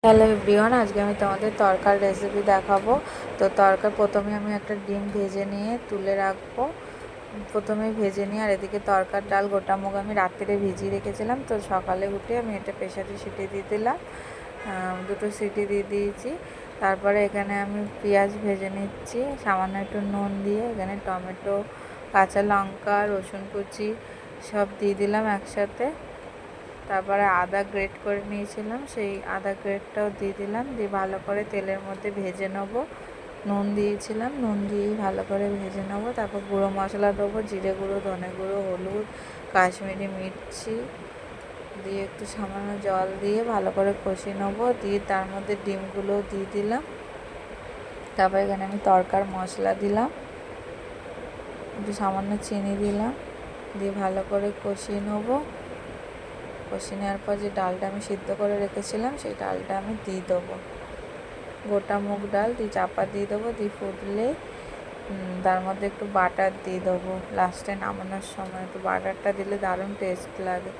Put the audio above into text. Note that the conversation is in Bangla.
হ্যালো এভরিওয়ান, আজকে আমি তোমাদের তরকার রেসিপি দেখাবো। তো তরকার প্রথমে আমি একটা ডিম ভেজে নিয়ে তুলে রাখবো। প্রথমে ভেজে নিয়ে আর এদিকে তরকার ডাল গোটা মুগ আমি রাত্রে ভিজিয়ে রেখেছিলাম। তো সকালে উঠে আমি এটা প্রেসারে সিটি দিয়ে দিলাম, দুটো সিটি দিয়ে দিয়েছি। তারপরে এখানে আমি পেঁয়াজ ভেজে নিচ্ছি সামান্য একটু নুন দিয়ে। এখানে টমেটো, কাঁচা লঙ্কা, রসুন কুচি সব দিয়ে দিলাম একসাথে। তারপরে আদা গ্রেট করে নিয়েছিলাম, সেই আদা গ্রেটটাও দিয়ে দিলাম, দিয়ে ভালো করে তেলের মধ্যে ভেজে নেব। নুন দিয়েছিলাম, নুন দিয়েই ভালো করে ভেজে নেব। তারপর গুঁড়ো মশলা দেবো, জিরে গুঁড়ো, ধনে গুঁড়ো, হলুদ, কাশ্মীরি মির্চি দিয়ে একটু সামান্য জল দিয়ে ভালো করে কষিয়ে নেবো। দিয়ে তার মধ্যে ডিমগুলোও দিয়ে দিলাম। তারপর এখানে আমি তরকার মশলা দিলাম, একটু সামান্য চিনি দিলাম, দিয়ে ভালো করে কষিয়ে নেবো। কষিয়ে নেওয়ার পর যে ডালটা আমি সিদ্ধ করে রেখেছিলাম সেই ডালটা আমি দিয়ে দেবো, গোটা মুগ ডাল দিয়ে চাপা দিয়ে দেবো। দিয়ে ফুটলে তার মধ্যে একটু বাটার দিয়ে দেবো। লাস্টে নামানোর সময় একটু বাটারটা দিলে দারুণ টেস্ট লাগে।